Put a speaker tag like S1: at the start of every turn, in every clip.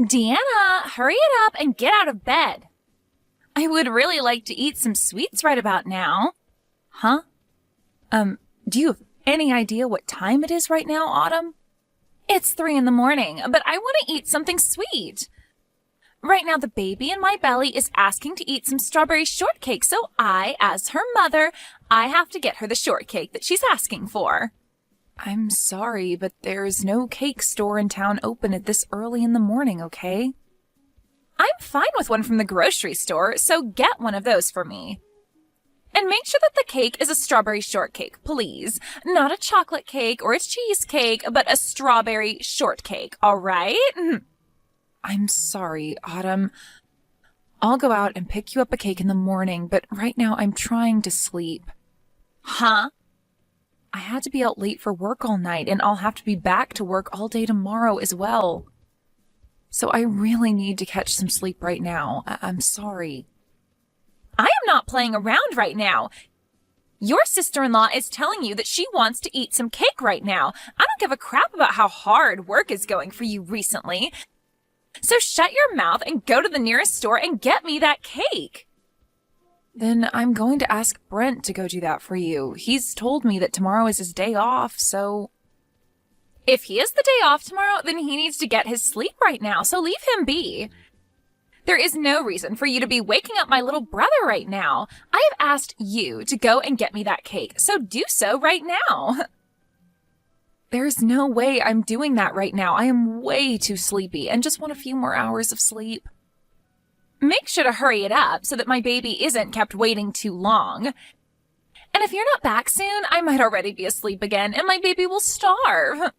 S1: Deanna, hurry it up and get out of bed. I would really like to eat some sweets right about now. Huh? Do you have any idea what time it is right now, Autumn? It's 3 in the morning, but I want to eat something sweet. Right now, the baby in my belly is asking to eat some strawberry shortcake, so as her mother, I have to get her the shortcake that she's asking for. I'm sorry, but there's no cake store in town open at this early in the morning, okay? I'm fine with one from the grocery store, so get one of those for me. And make sure that the cake is a strawberry shortcake, please. Not a chocolate cake or a cheesecake, but a strawberry shortcake, all right? I'm sorry, Autumn. I'll go out and pick you up a cake in the morning, but right now I'm trying to sleep. Huh? I had to be out late for work all night, and I'll have to be back to work all day tomorrow as well. So I really need to catch some sleep right now. I'm sorry. I am not playing around right now. Your sister-in-law is telling you that she wants to eat some cake right now. I don't give a crap about how hard work is going for you recently. So shut your mouth and go to the nearest store and get me that cake. Then I'm going to ask Brent to go do that for you. He's told me that tomorrow is his day off, so... If he has the day off tomorrow, then he needs to get his sleep right now, so leave him be. There is no reason for you to be waking up my little brother right now. I have asked you to go and get me that cake, so do so right now. There's no way I'm doing that right now. I am way too sleepy and just want a few more hours of sleep. Make sure to hurry it up so that my baby isn't kept waiting too long. And if you're not back soon, I might already be asleep again and my baby will starve.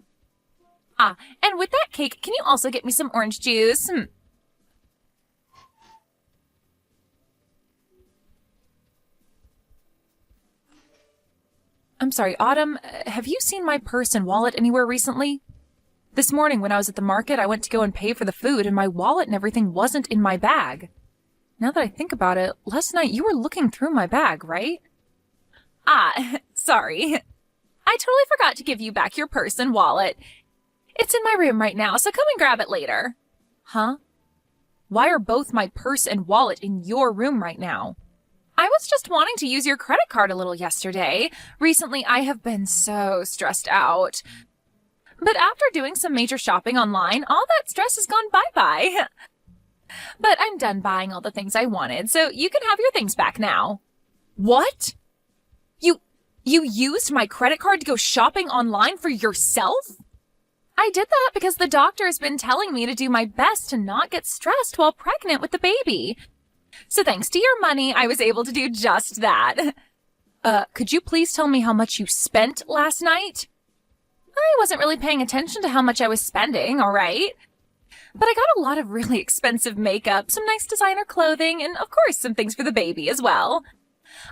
S1: And with that cake, can you also get me some orange juice? I'm sorry, Autumn, have you seen my purse and wallet anywhere recently? This morning when I was at the market, I went to go and pay for the food and my wallet and everything wasn't in my bag. Now that I think about it, last night you were looking through my bag, right? Sorry. I totally forgot to give you back your purse and wallet. It's in my room right now, so come and grab it later. Huh? Why are both my purse and wallet in your room right now? I was just wanting to use your credit card a little yesterday. Recently, I have been so stressed out. But after doing some major shopping online, all that stress has gone bye-bye. But I'm done buying all the things I wanted, so you can have your things back now. What? You used my credit card to go shopping online for yourself? I did that because the doctor has been telling me to do my best to not get stressed while pregnant with the baby. So thanks to your money, I was able to do just that. Could you please tell me how much you spent last night? I wasn't really paying attention to how much I was spending, all right? But I got a lot of really expensive makeup, some nice designer clothing, and of course some things for the baby as well.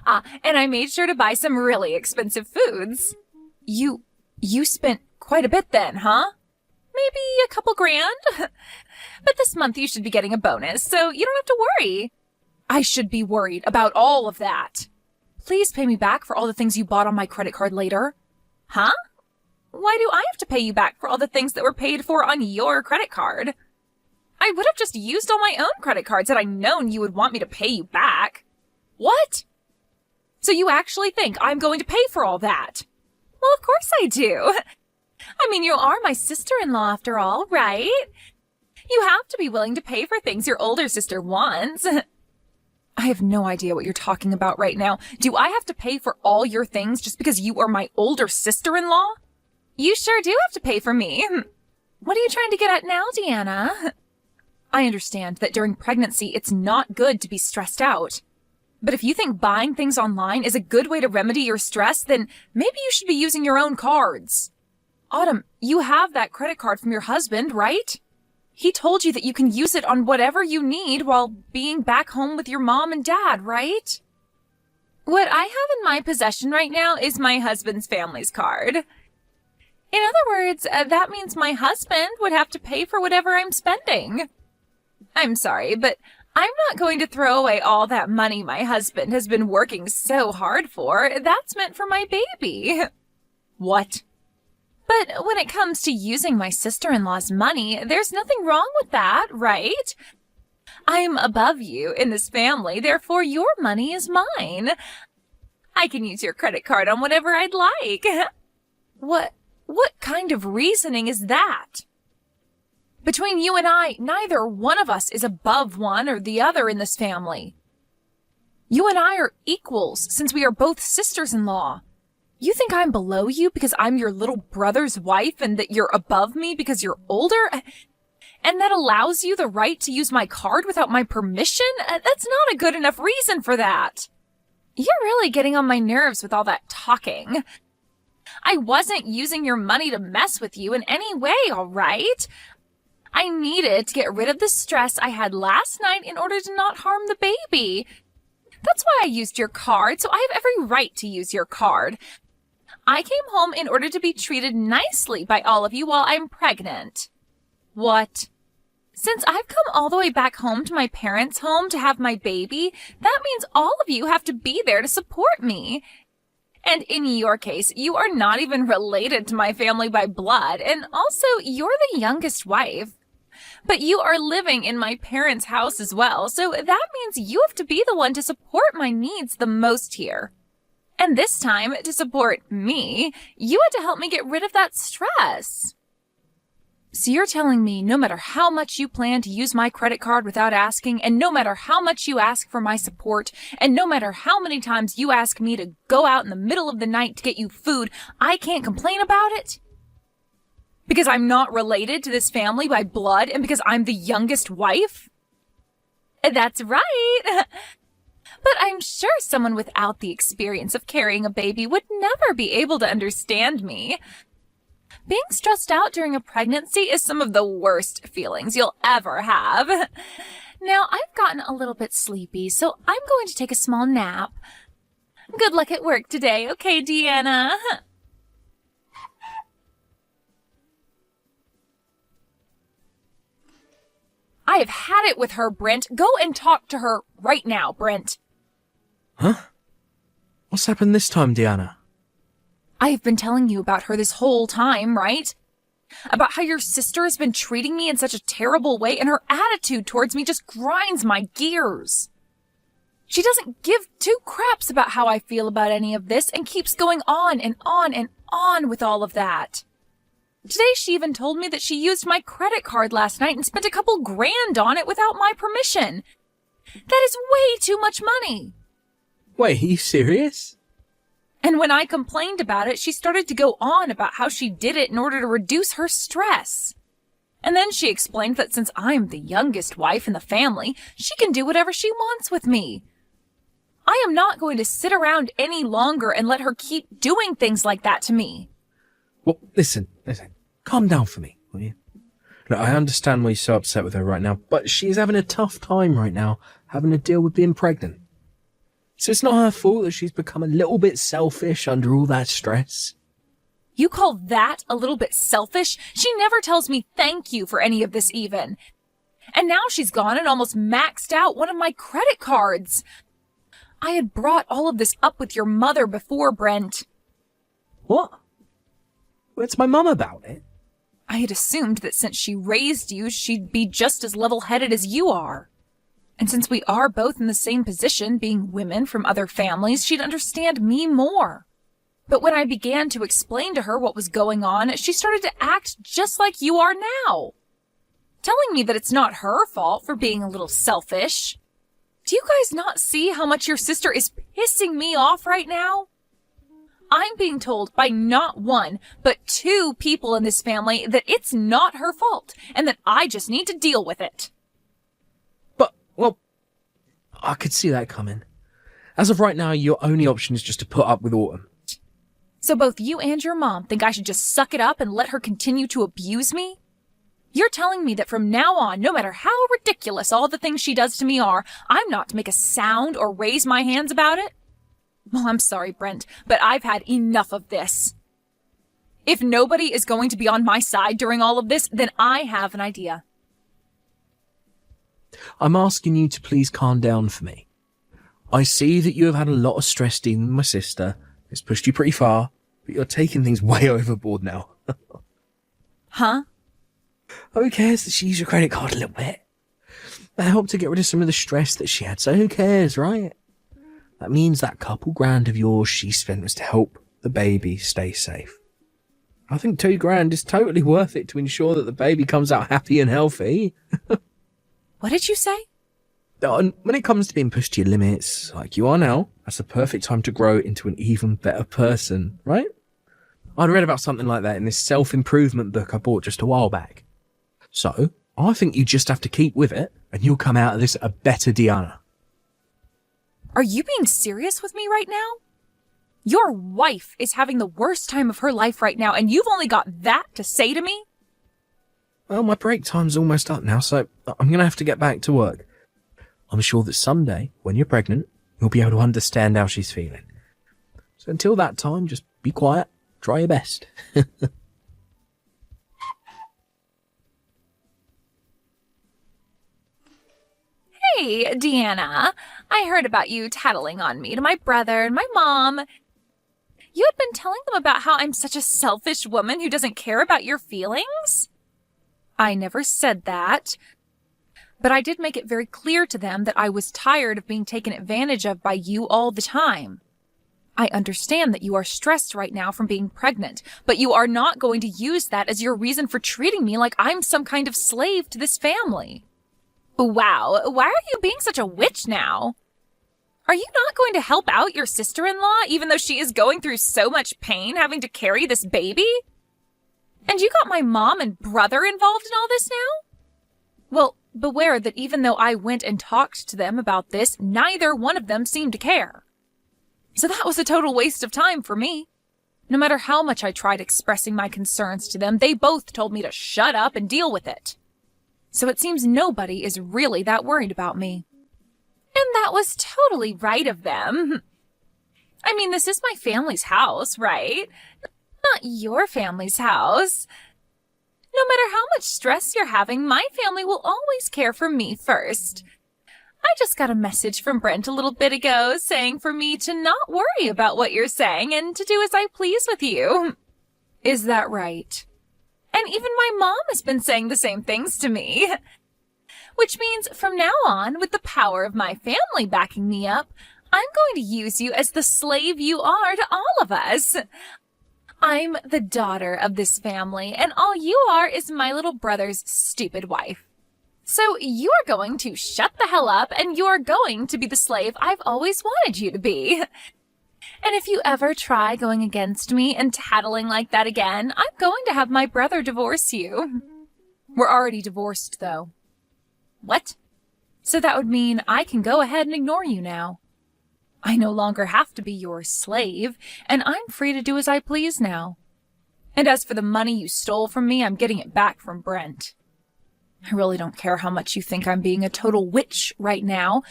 S1: And I made sure to buy some really expensive foods. You spent quite a bit then, huh? Maybe a couple grand? But this month you should be getting a bonus, so you don't have to worry. I should be worried about all of that. Please pay me back for all the things you bought on my credit card later. Huh? Why do I have to pay you back for all the things that were paid for on your credit card? I would have just used all my own credit cards had I known you would want me to pay you back. What? So you actually think I'm going to pay for all that? Well, of course I do. I mean, you are my sister-in-law after all, right? You have to be willing to pay for things your older sister wants. I have no idea what you're talking about right now. Do I have to pay for all your things just because you are my older sister-in-law? You sure do have to pay for me. What are you trying to get at now, Deanna? I understand that during pregnancy, it's not good to be stressed out. But if you think buying things online is a good way to remedy your stress, then maybe you should be using your own cards. Autumn, you have that credit card from your husband, right? He told you that you can use it on whatever you need while being back home with your mom and dad, right? What I have in my possession right now is my husband's family's card. In other words, that means my husband would have to pay for whatever I'm spending. I'm sorry, but I'm not going to throw away all that money my husband has been working so hard for. That's meant for my baby. What? But when it comes to using my sister-in-law's money, there's nothing wrong with that, right? I'm above you in this family, therefore your money is mine. I can use your credit card on whatever I'd like. What kind of reasoning is that? Between you and I, neither one of us is above one or the other in this family. You and I are equals since we are both sisters-in-law. You think I'm below you because I'm your little brother's wife and that you're above me because you're older? And that allows you the right to use my card without my permission? That's not a good enough reason for that. You're really getting on my nerves with all that talking. I wasn't using your money to mess with you in any way, all right? I needed to get rid of the stress I had last night in order to not harm the baby. That's why I used your card, so I have every right to use your card. I came home in order to be treated nicely by all of you while I'm pregnant. What? Since I've come all the way back home to my parents' home to have my baby, that means all of you have to be there to support me. And in your case, you are not even related to my family by blood, and also you're the youngest wife. But you are living in my parents' house as well, so that means you have to be the one to support my needs the most here. And this time, to support me, you had to help me get rid of that stress. So you're telling me no matter how much you plan to use my credit card without asking, and no matter how much you ask for my support, and no matter how many times you ask me to go out in the middle of the night to get you food, I can't complain about it? Because I'm not related to this family by blood and because I'm the youngest wife? That's right. But I'm sure someone without the experience of carrying a baby would never be able to understand me. Being stressed out during a pregnancy is some of the worst feelings you'll ever have. Now, I've gotten a little bit sleepy, so I'm going to take a small nap. Good luck at work today, okay, Deanna? I have had it with her, Brent. Go and talk to her right now, Brent.
S2: Huh? What's happened this time, Deanna?
S1: I have been telling you about her this whole time, right? About how your sister has been treating me in such a terrible way, and her attitude towards me just grinds my gears. She doesn't give two craps about how I feel about any of this and keeps going on and on and on with all of that. Today she even told me that she used my credit card last night and spent a couple grand on it without my permission. That is way too much money.
S2: Wait, are you serious?
S1: And when I complained about it, she started to go on about how she did it in order to reduce her stress. And then she explained that since I'm the youngest wife in the family, she can do whatever she wants with me. I am not going to sit around any longer and let her keep doing things like that to me.
S2: Well, listen. Calm down for me, will you? Look, I understand why you're so upset with her right now, but she's having a tough time right now, having to deal with being pregnant. So it's not her fault that she's become a little bit selfish under all that stress.
S1: You call that a little bit selfish? She never tells me thank you for any of this even. And now she's gone and almost maxed out one of my credit cards. I had brought all of this up with your mother before, Brent.
S2: What? What's my mum about it?
S1: I had assumed that since she raised you, she'd be just as level-headed as you are. And since we are both in the same position, being women from other families, she'd understand me more. But when I began to explain to her what was going on, she started to act just like you are now. Telling me that it's not her fault for being a little selfish. Do you guys not see how much your sister is pissing me off right now? I'm being told by not one, but two people in this family that it's not her fault and that I just need to deal with it.
S2: But, well, I could see that coming. As of right now, your only option is just to put up with Autumn.
S1: So both you and your mom think I should just suck it up and let her continue to abuse me? You're telling me that from now on, no matter how ridiculous all the things she does to me are, I'm not to make a sound or raise my hands about it? Well, I'm sorry, Brent, but I've had enough of this. If nobody is going to be on my side during all of this, then I have an idea.
S2: I'm asking you to please calm down for me. I see that you have had a lot of stress dealing with my sister. It's pushed you pretty far, but you're taking things way overboard now.
S1: Huh?
S2: Who cares that she used your credit card a little bit? That helped to get rid of some of the stress that she had, so who cares, right? That means that couple grand of yours she spent was to help the baby stay safe. I think $2,000 is totally worth it to ensure that the baby comes out happy and healthy.
S1: What did you say?
S2: And when it comes to being pushed to your limits, like you are now, that's the perfect time to grow into an even better person, right? I'd read about something like that in this self-improvement book I bought just a while back. So, I think you just have to keep with it, and you'll come out of this a better Deanna.
S1: Are you being serious with me right now? Your wife is having the worst time of her life right now, and you've only got that to say to me?
S2: Well, my break time's almost up now, so I'm going to have to get back to work. I'm sure that someday, when you're pregnant, you'll be able to understand how she's feeling. So until that time, just be quiet, try your best.
S1: Hey, Deanna, I heard about you tattling on me to my brother and my mom. You had been telling them about how I'm such a selfish woman who doesn't care about your feelings? I never said that. But I did make it very clear to them that I was tired of being taken advantage of by you all the time. I understand that you are stressed right now from being pregnant, but you are not going to use that as your reason for treating me like I'm some kind of slave to this family. Wow, why are you being such a witch now? Are you not going to help out your sister-in-law even though she is going through so much pain having to carry this baby? And you got my mom and brother involved in all this now? Well, beware that even though I went and talked to them about this, neither one of them seemed to care. So that was a total waste of time for me. No matter how much I tried expressing my concerns to them, they both told me to shut up and deal with it. So it seems nobody is really that worried about me. And that was totally right of them. I mean, this is my family's house, right? Not your family's house. No matter how much stress you're having, my family will always care for me first. I just got a message from Brent a little bit ago saying for me to not worry about what you're saying and to do as I please with you. Is that right? And even my mom has been saying the same things to me. Which means from now on, with the power of my family backing me up, I'm going to use you as the slave you are to all of us. I'm the daughter of this family, and all you are is my little brother's stupid wife. So you are going to shut the hell up, and you are going to be the slave I've always wanted you to be. And if you ever try going against me and tattling like that again, I'm going to have my brother divorce you. We're already divorced, though. What? So that would mean I can go ahead and ignore you now. I no longer have to be your slave, and I'm free to do as I please now. And as for the money you stole from me, I'm getting it back from Brent. I really don't care how much you think I'm being a total witch right now,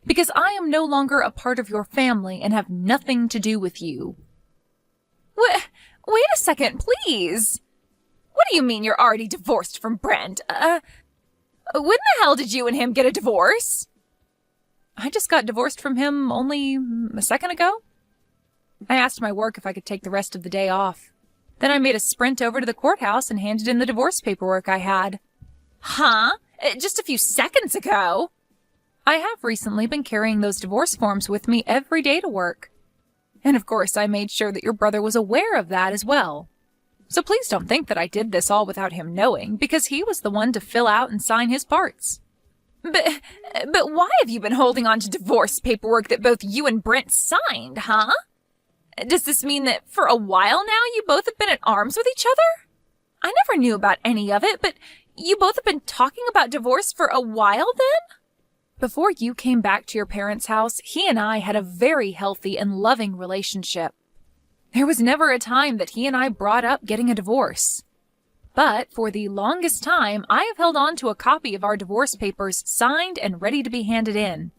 S1: because I am no longer a part of your family and have nothing to do with you. Wait a second, please. What do you mean you're already divorced from Brent? When the hell did you and him get a divorce? I just got divorced from him only a second ago. I asked my work if I could take the rest of the day off. Then I made a sprint over to the courthouse and handed in the divorce paperwork I had. Huh? Just a few seconds ago? I have recently been carrying those divorce forms with me every day to work. And of course, I made sure that your brother was aware of that as well. So please don't think that I did this all without him knowing, because he was the one to fill out and sign his parts. But why have you been holding on to divorce paperwork that both you and Brent signed, huh? Does this mean that for a while now you both have been at arms with each other? I never knew about any of it, but you both have been talking about divorce for a while then? Before you came back to your parents' house, he and I had a very healthy and loving relationship. There was never a time that he and I brought up getting a divorce. But for the longest time, I have held on to a copy of our divorce papers signed and ready to be handed in.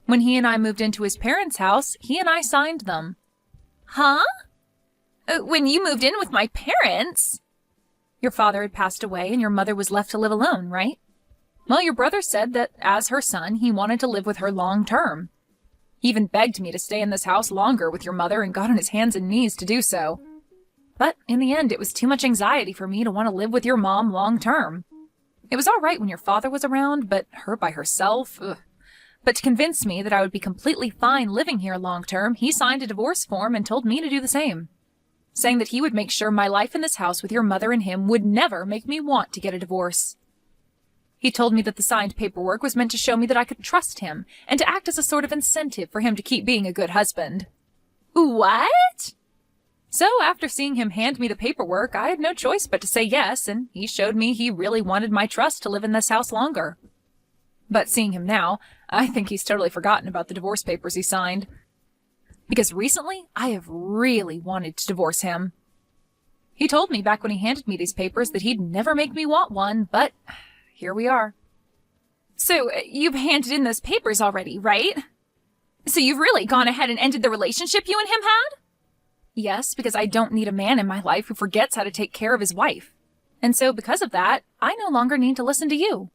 S1: When he and I moved into his parents' house, he and I signed them. Huh? When you moved in with my parents? Your father had passed away and your mother was left to live alone, right? Well, your brother said that as her son, he wanted to live with her long term. He even begged me to stay in this house longer with your mother and got on his hands and knees to do so. But in the end, it was too much anxiety for me to want to live with your mom long term. It was all right when your father was around, but her by herself, ugh. But to convince me that I would be completely fine living here long term, he signed a divorce form and told me to do the same, saying that he would make sure my life in this house with your mother and him would never make me want to get a divorce. He told me that the signed paperwork was meant to show me that I could trust him and to act as a sort of incentive for him to keep being a good husband. What? So after seeing him hand me the paperwork, I had no choice but to say yes, and he showed me he really wanted my trust to live in this house longer. But seeing him now, I think he's totally forgotten about the divorce papers he signed. Because recently, I have really wanted to divorce him. He told me back when he handed me these papers that he'd never make me want one, but here we are. So, you've handed in those papers already, right? So you've really gone ahead and ended the relationship you and him had? Yes, because I don't need a man in my life who forgets how to take care of his wife. And so because of that, I no longer need to listen to you.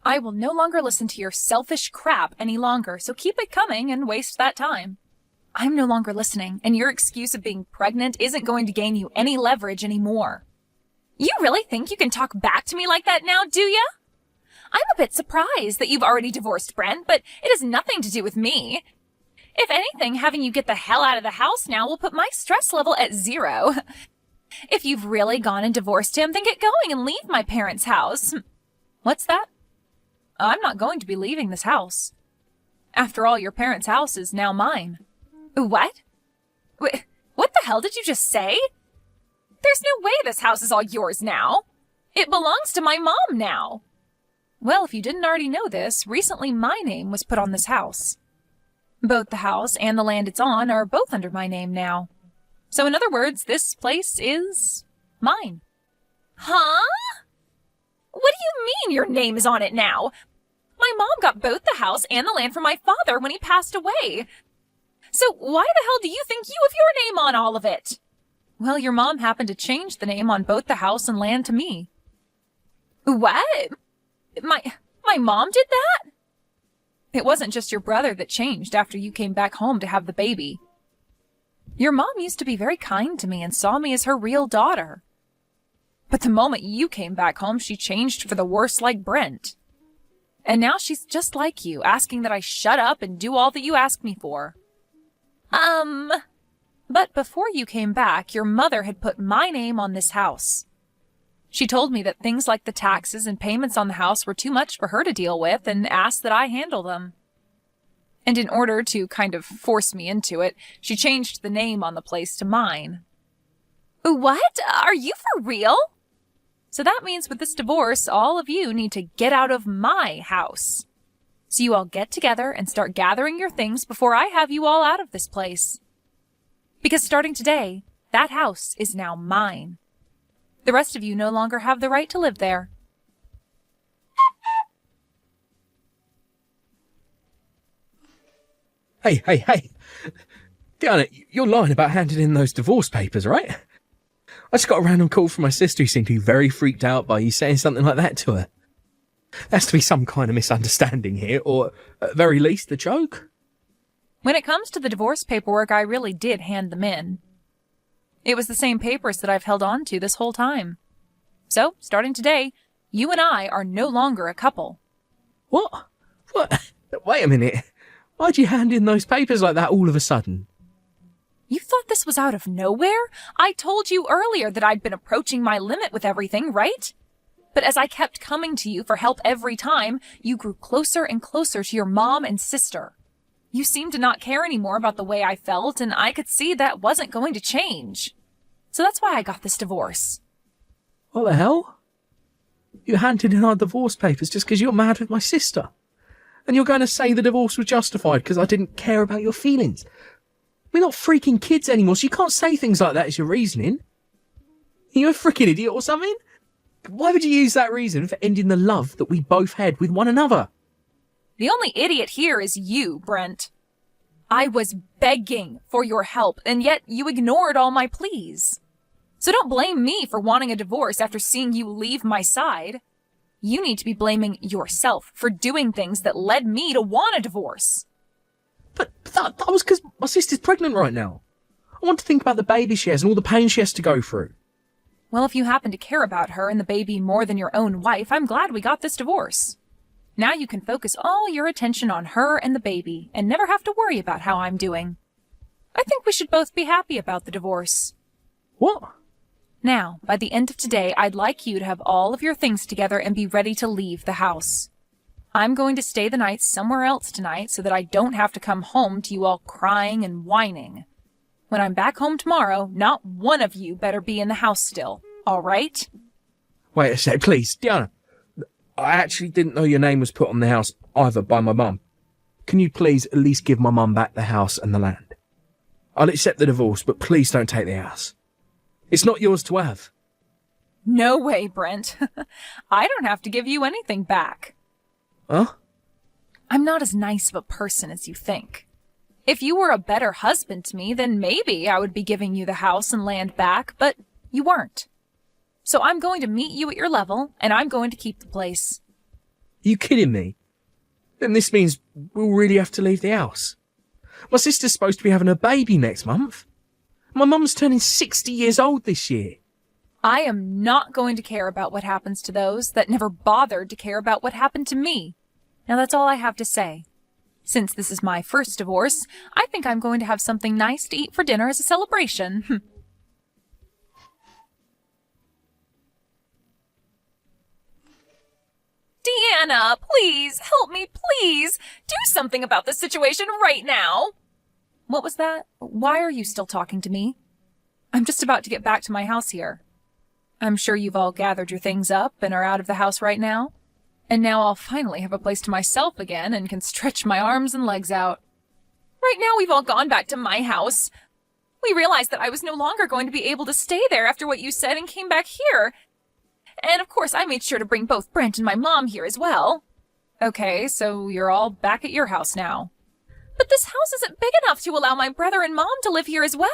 S1: I will no longer listen to your selfish crap any longer, so keep it coming and waste that time. I'm no longer listening, and your excuse of being pregnant isn't going to gain you any leverage anymore. You really think you can talk back to me like that now, do ya? I'm a bit surprised that you've already divorced Brent, but it has nothing to do with me. If anything, having you get the hell out of the house now will put my stress level at 0. If you've really gone and divorced him, then get going and leave my parents' house. What's that? I'm not going to be leaving this house. After all, your parents' house is now mine. What? What the hell did you just say? There's no way this house is all yours now. It belongs to my mom now. Well, if you didn't already know this, recently my name was put on this house. Both the house and the land it's on are both under my name now. So in other words, this place is mine. Huh? What do you mean your name is on it now? My mom got both the house and the land from my father when he passed away. So why the hell do you think you have your name on all of it? Well, your mom happened to change the name on both the house and land to me. What? My mom did that? It wasn't just your brother that changed after you came back home to have the baby. Your mom used to be very kind to me and saw me as her real daughter. But the moment you came back home, she changed for the worse like Brent. And now she's just like you, asking that I shut up and do all that you ask me for. But before you came back, your mother had put my name on this house. She told me that things like the taxes and payments on the house were too much for her to deal with and asked that I handle them. And in order to kind of force me into it, she changed the name on the place to mine. What? Are you for real? So that means with this divorce, all of you need to get out of my house. So you all get together and start gathering your things before I have you all out of this place. Because starting today, that house is now mine. The rest of you no longer have the right to live there.
S2: Hey. Diana, you're lying about handing in those divorce papers, right? I just got a random call from my sister who seemed to be very freaked out by you saying something like that to her. There has to be some kind of misunderstanding here, or at very least a joke.
S1: When it comes to the divorce paperwork, I really did hand them in. It was the same papers that I've held on to this whole time. So, starting today, you and I are no longer a couple.
S2: What? Wait a minute. Why'd you hand in those papers like that all of a sudden?
S1: You thought this was out of nowhere? I told you earlier that I'd been approaching my limit with everything, right? But as I kept coming to you for help every time, you grew closer and closer to your mom and sister. You seemed to not care anymore about the way I felt, and I could see that wasn't going to change. So that's why I got this divorce.
S2: What the hell? You handed in our divorce papers just because you're mad with my sister. And you're going to say the divorce was justified because I didn't care about your feelings. We're not freaking kids anymore, so you can't say things like that as your reasoning. Are you a freaking idiot or something? Why would you use that reason for ending the love that we both had with one another?
S1: The only idiot here is you, Brent. I was begging for your help, and yet you ignored all my pleas. So don't blame me for wanting a divorce after seeing you leave my side. You need to be blaming yourself for doing things that led me to want a divorce.
S2: But that was because my sister's pregnant right now. I want to think about the baby she has and all the pain she has to go through.
S1: Well, if you happen to care about her and the baby more than your own wife, I'm glad we got this divorce. Now you can focus all your attention on her and the baby and never have to worry about how I'm doing. I think we should both be happy about the divorce.
S2: What?
S1: Now, by the end of today, I'd like you to have all of your things together and be ready to leave the house. I'm going to stay the night somewhere else tonight so that I don't have to come home to you all crying and whining. When I'm back home tomorrow, not one of you better be in the house still, all right?
S2: Wait a sec, please, Diana. I actually didn't know your name was put on the house either by my mum. Can you please at least give my mum back the house and the land? I'll accept the divorce, but please don't take the house. It's not yours to have.
S1: No way, Brent. I don't have to give you anything back.
S2: Huh?
S1: I'm not as nice of a person as you think. If you were a better husband to me, then maybe I would be giving you the house and land back, but you weren't. So I'm going to meet you at your level, and I'm going to keep the place.
S2: Are you kidding me? Then this means we'll really have to leave the house. My sister's supposed to be having a baby next month. My mum's turning 60 years old this year.
S1: I am not going to care about what happens to those that never bothered to care about what happened to me. Now that's all I have to say. Since this is my first divorce, I think I'm going to have something nice to eat for dinner as a celebration. Deanna, please, help me, please. Do something about this situation right now. What was that? Why are you still talking to me? I'm just about to get back to my house here. I'm sure you've all gathered your things up and are out of the house right now. And now I'll finally have a place to myself again and can stretch my arms and legs out. Right now we've all gone back to my house. We realized that I was no longer going to be able to stay there after what you said and came back here. And of course I made sure to bring both Brent and my mom here as well. Okay, so you're all back at your house now. But this house isn't big enough to allow my brother and mom to live here as well.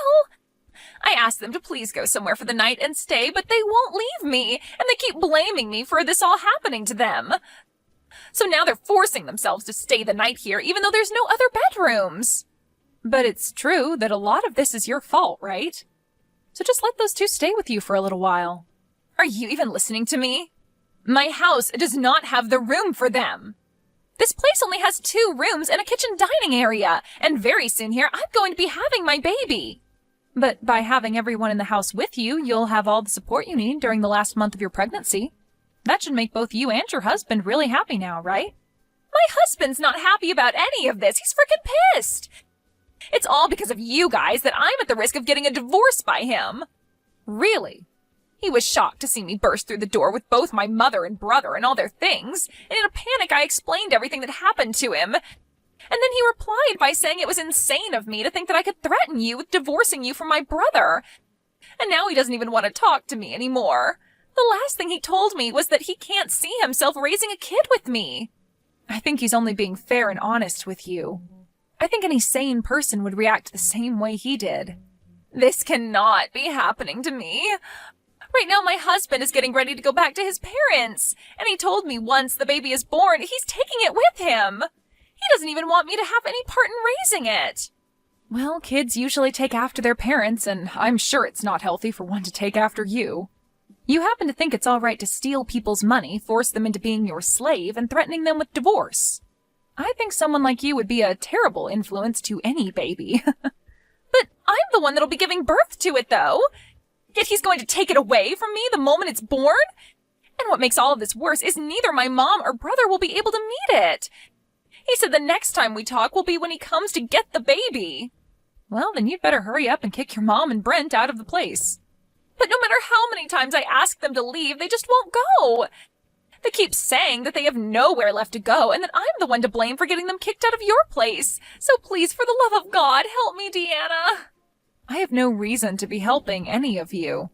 S1: I asked them to please go somewhere for the night and stay, but they won't leave me, and they keep blaming me for this all happening to them. So now they're forcing themselves to stay the night here, even though there's no other bedrooms. But it's true that a lot of this is your fault, right? So just let those two stay with you for a little while. Are you even listening to me? My house does not have the room for them. This place only has 2 rooms and a kitchen dining area, and very soon here I'm going to be having my baby. But by having everyone in the house with you, you'll have all the support you need during the last month of your pregnancy. That should make both you and your husband really happy now, right? My husband's not happy about any of this. He's freaking pissed. It's all because of you guys that I'm at the risk of getting a divorce by him. Really? He was shocked to see me burst through the door with both my mother and brother and all their things, and in a panic I explained everything that happened to him. And then he replied by saying it was insane of me to think that I could threaten you with divorcing you from my brother. And now he doesn't even want to talk to me anymore. The last thing he told me was that he can't see himself raising a kid with me. I think he's only being fair and honest with you. I think any sane person would react the same way he did. This cannot be happening to me. Right now my husband is getting ready to go back to his parents, and he told me once the baby is born, he's taking it with him. He doesn't even want me to have any part in raising it. Well, kids usually take after their parents, and I'm sure it's not healthy for one to take after you. You happen to think it's all right to steal people's money, force them into being your slave, and threatening them with divorce. I think someone like you would be a terrible influence to any baby. But I'm the one that'll be giving birth to it, though. Yet he's going to take it away from me the moment it's born? And what makes all of this worse is neither my mom or brother will be able to meet it. He said the next time we talk will be when he comes to get the baby. Well, then you'd better hurry up and kick your mom and Brent out of the place. But no matter how many times I ask them to leave, they just won't go. They keep saying that they have nowhere left to go and that I'm the one to blame for getting them kicked out of your place. So please, for the love of God, help me, Deanna. I have no reason to be helping any of you.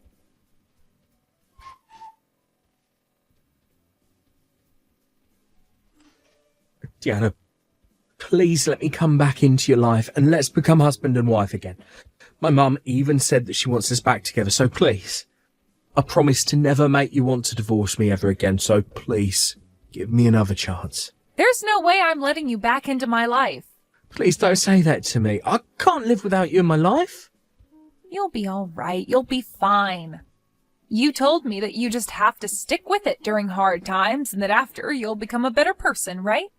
S2: Diana, please let me come back into your life and let's become husband and wife again. My mum even said that she wants us back together, so please. I promise to never make you want to divorce me ever again, so please, give me another chance.
S1: There's no way I'm letting you back into my life.
S2: Please don't say that to me. I can't live without you in my life.
S1: You'll be all right. You'll be fine. You told me that you just have to stick with it during hard times and that after you'll become a better person, right?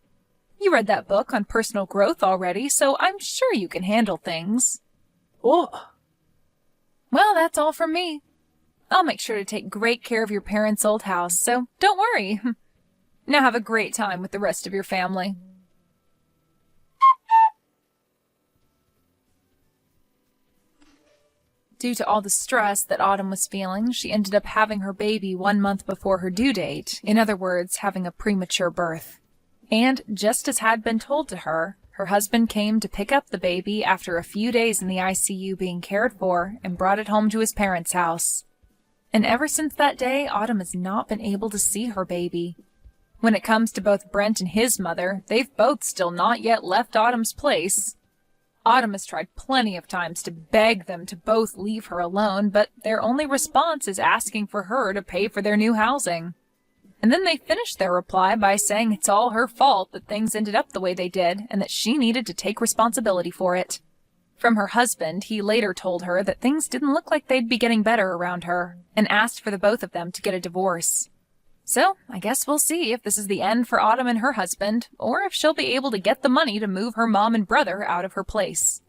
S1: You read that book on personal growth already, so I'm sure you can handle things.
S2: What?
S1: Well, that's all from me. I'll make sure to take great care of your parents' old house, so don't worry. Now have a great time with the rest of your family. Due to all the stress that Autumn was feeling, she ended up having her baby 1 month before her due date, in other words, having a premature birth. And, just as had been told to her, her husband came to pick up the baby after a few days in the ICU being cared for and brought it home to his parents' house. And ever since that day, Autumn has not been able to see her baby. When it comes to both Brent and his mother, they've both still not yet left Autumn's place. Autumn has tried plenty of times to beg them to both leave her alone, but their only response is asking for her to pay for their new housing. And then they finished their reply by saying it's all her fault that things ended up the way they did and that she needed to take responsibility for it. From her husband, he later told her that things didn't look like they'd be getting better around her and asked for the both of them to get a divorce. So, I guess we'll see if this is the end for Autumn and her husband, or if she'll be able to get the money to move her mom and brother out of her place.